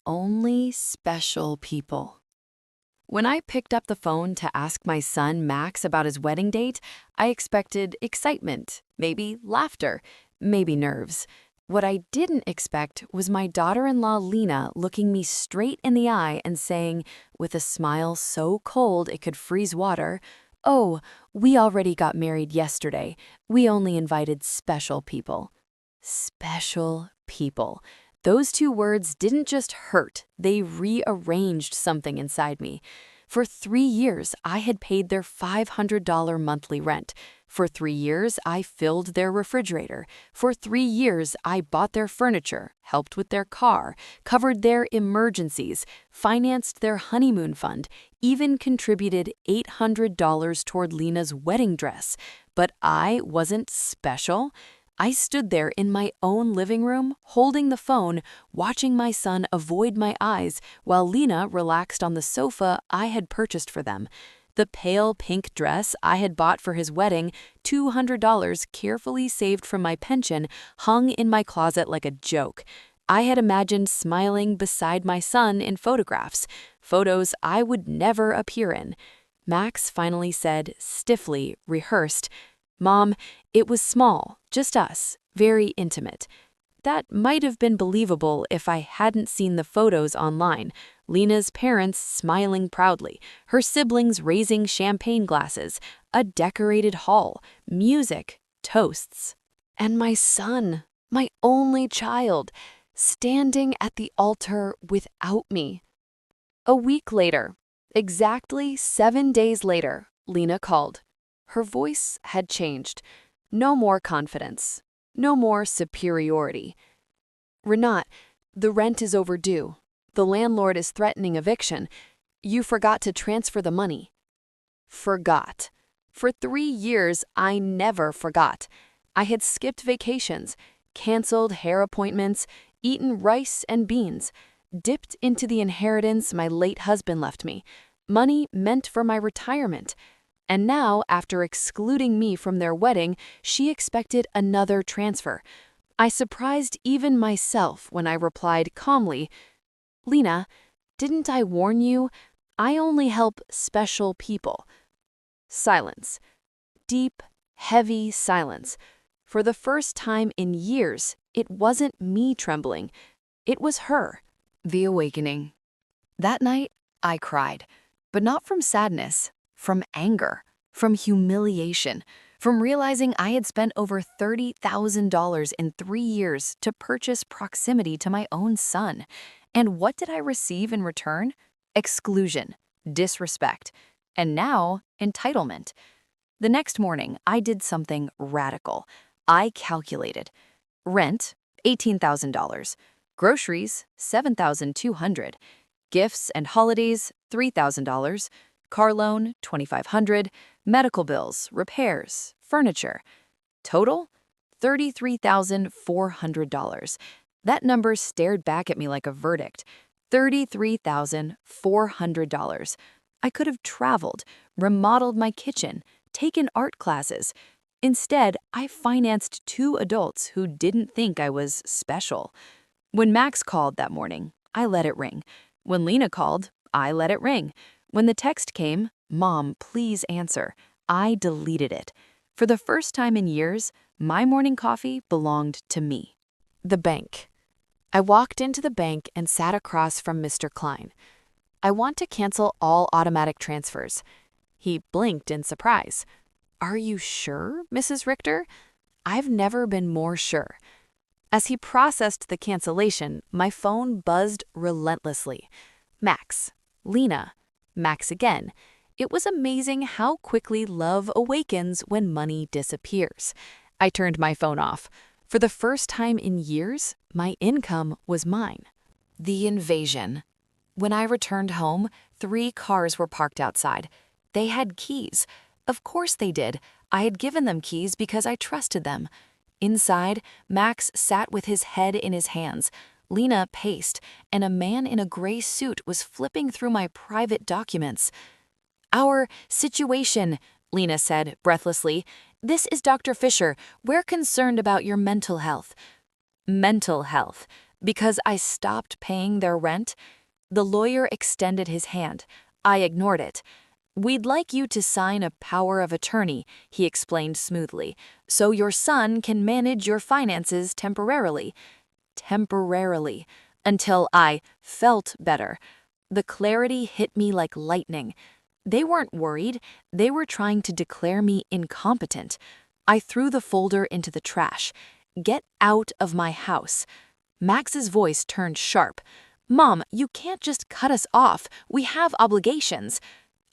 only special people. When I picked up the phone to ask my son Max about his wedding date, I expected excitement, maybe laughter, maybe nerves. What I didn't expect was my daughter-in-law Lena looking me straight in the eye and saying, with a smile so cold it could freeze water, "Oh, we already got married yesterday. We only invited special people." Special people. Those two words didn't just hurt, they rearranged something inside me. For 3 years, I had paid their $500 monthly rent. For 3 years, I filled their refrigerator. For 3 years, I bought their furniture, helped with their car, covered their emergencies, financed their honeymoon fund, even contributed $800 toward Lena's wedding dress. But I wasn't special. I stood there in my own living room, holding the phone, watching my son avoid my eyes while Lena relaxed on the sofa I had purchased for them. The pale pink dress I had bought for his wedding, $200 carefully saved from my pension, hung in my closet like a joke. I had imagined smiling beside my son in photographs, photos I would never appear in. Max finally said, stiffly, rehearsed, "Mom, it was small, just us, very intimate." That might have been believable if I hadn't seen the photos online. Lena's parents smiling proudly, her siblings raising champagne glasses, a decorated hall, music, toasts. And my son, my only child, standing at the altar without me. A week later, exactly 7 days later, Lena called. Her voice had changed. No more confidence. No more superiority. "Renat, the rent is overdue. The landlord is threatening eviction. You forgot to transfer the money." Forgot. For 3 years, I never forgot. I had skipped vacations, canceled hair appointments, eaten rice and beans, dipped into the inheritance my late husband left me, money meant for my retirement. And now, after excluding me from their wedding, she expected another transfer. I surprised even myself when I replied calmly, "Lena, didn't I warn you? I only help special people." Silence. Deep, heavy silence. For the first time in years, it wasn't me trembling. It was her. The awakening. That night, I cried, but not from sadness. From anger, from humiliation, from realizing I had spent over $30,000 in 3 years to purchase proximity to my own son. And what did I receive in return? Exclusion, disrespect, and now entitlement. The next morning, I did something radical. I calculated. Rent, $18,000. Groceries, $7,200. Gifts and holidays, $3,000. Car loan, $2,500, medical bills, repairs, furniture. Total, $33,400. That number stared back at me like a verdict. $33,400. I could have traveled, remodeled my kitchen, taken art classes. Instead, I financed 2 adults who didn't think I was special. When Max called that morning, I let it ring. When Lena called, I let it ring. When the text came, "Mom, please answer," I deleted it. For the first time in years, my morning coffee belonged to me. The bank. I walked into the bank and sat across from Mr. Klein. "I want to cancel all automatic transfers." He blinked in surprise. "Are you sure, Mrs. Richter?" I've never been more sure. As he processed the cancellation, my phone buzzed relentlessly. Max. Lena. Max again. It was amazing how quickly love awakens when money disappears. I turned my phone off. For the first time in years, my income was mine. The invasion. When I returned home, 3 cars were parked outside. They had keys. Of course they did. I had given them keys because I trusted them. Inside, Max sat with his head in his hands. Lena paced, and a man in a gray suit was flipping through my private documents. "Our situation," Lena said breathlessly. "This is Dr. Fisher. We're concerned about your mental health." Mental health. Because I stopped paying their rent? The lawyer extended his hand. I ignored it. "We'd like you to sign a power of attorney," he explained smoothly, "so your son can manage your finances temporarily." Temporarily. Until I felt better. The clarity hit me like lightning. They weren't worried. They were trying to declare me incompetent. I threw the folder into the trash. "Get out of my house." Max's voice turned sharp. "Mom, you can't just cut us off. We have obligations."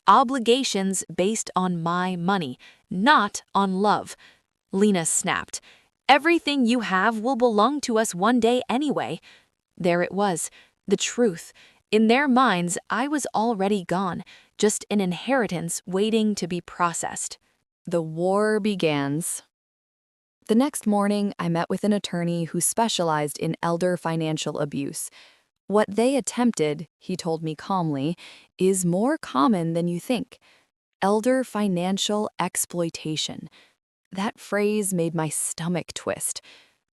Obligations based on my money, not on love. Lena snapped. "Everything you have will belong to us one day anyway." There it was, the truth. In their minds, I was already gone, just an inheritance waiting to be processed. The war begins. The next morning, I met with an attorney who specialized in elder financial abuse. "What they attempted," he told me calmly, "is more common than you think. Elder financial exploitation." That phrase made my stomach twist.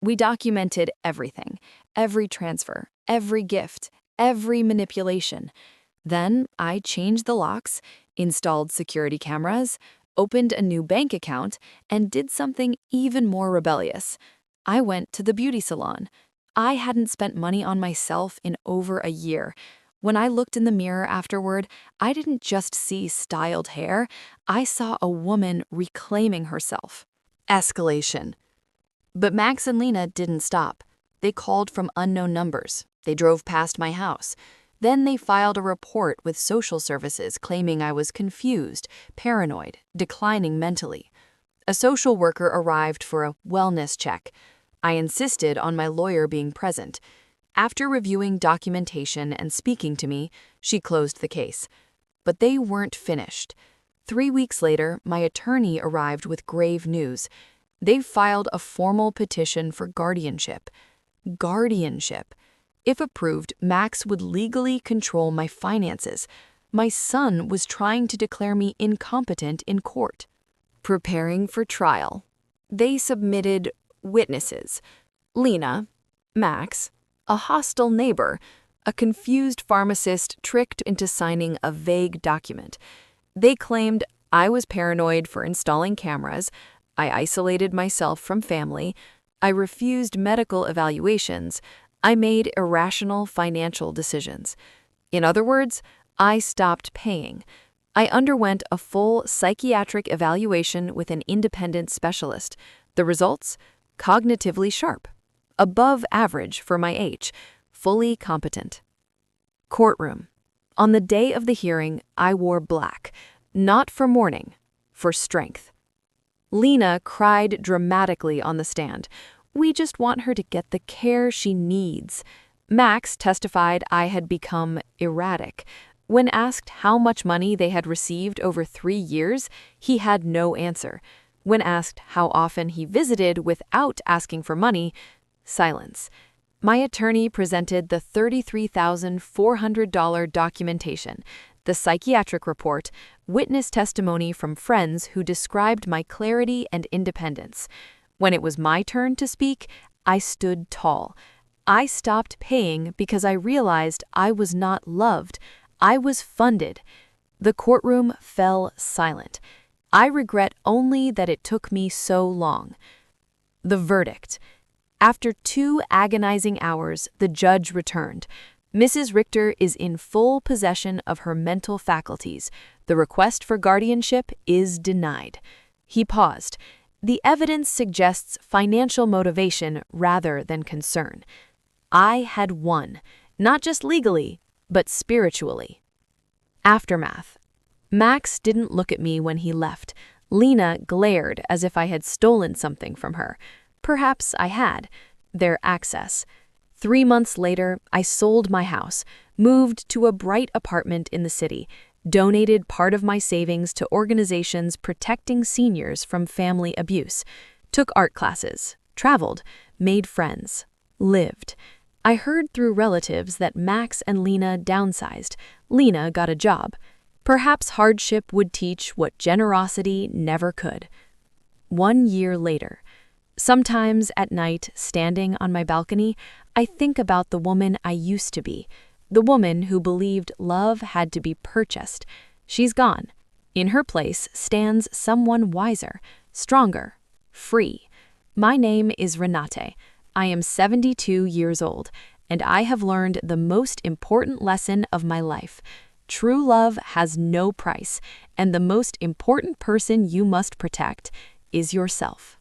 We documented everything, every transfer, every gift, every manipulation. Then I changed the locks, installed security cameras, opened a new bank account, and did something even more rebellious. I went to the beauty salon. I hadn't spent money on myself in over a year. When I looked in the mirror afterward, I didn't just see styled hair, I saw a woman reclaiming herself. Escalation. But Max and Lena didn't stop. They called from unknown numbers. They drove past my house. Then they filed a report with social services claiming I was confused, paranoid, declining mentally. A social worker arrived for a wellness check. I insisted on my lawyer being present. After reviewing documentation and speaking to me, she closed the case. But they weren't finished. 3 weeks later, my attorney arrived with grave news. They filed a formal petition for guardianship. Guardianship. If approved, Max would legally control my finances. My son was trying to declare me incompetent in court. Preparing for trial. They submitted witnesses. Lena, Max, a hostile neighbor, a confused pharmacist tricked into signing a vague document. They claimed I was paranoid for installing cameras, I isolated myself from family, I refused medical evaluations, I made irrational financial decisions. In other words, I stopped paying. I underwent a full psychiatric evaluation with an independent specialist. The results? Cognitively sharp. Above average for my age. Fully competent. Courtroom. On the day of the hearing, I wore black. Not for mourning, for strength. Lena cried dramatically on the stand. "We just want her to get the care she needs." Max testified I had become erratic. When asked how much money they had received over 3 years, he had no answer. When asked how often he visited without asking for money, silence. My attorney presented the $33,400 documentation, the psychiatric report, witness testimony from friends who described my clarity and independence. When it was my turn to speak, I stood tall. I stopped paying because I realized I was not loved. I was funded. The courtroom fell silent. I regret only that it took me so long. The verdict. After 2 agonizing hours, the judge returned. Mrs. Richter is in full possession of her mental faculties. The request for guardianship is denied. He paused. The evidence suggests financial motivation rather than concern. I had won, not just legally, but spiritually. Aftermath. Max didn't look at me when he left. Lena glared as if I had stolen something from her. Perhaps I had. Their access. 3 months later, I sold my house, moved to a bright apartment in the city, donated part of my savings to organizations protecting seniors from family abuse, took art classes, traveled, made friends, lived. I heard through relatives that Max and Lena downsized. Lena got a job. Perhaps hardship would teach what generosity never could. 1 year later. Sometimes at night, standing on my balcony, I think about the woman I used to be, the woman who believed love had to be purchased. She's gone. In her place stands someone wiser, stronger, free. My name is Renate. I am 72 years old, and I have learned the most important lesson of my life. True love has no price, and the most important person you must protect is yourself.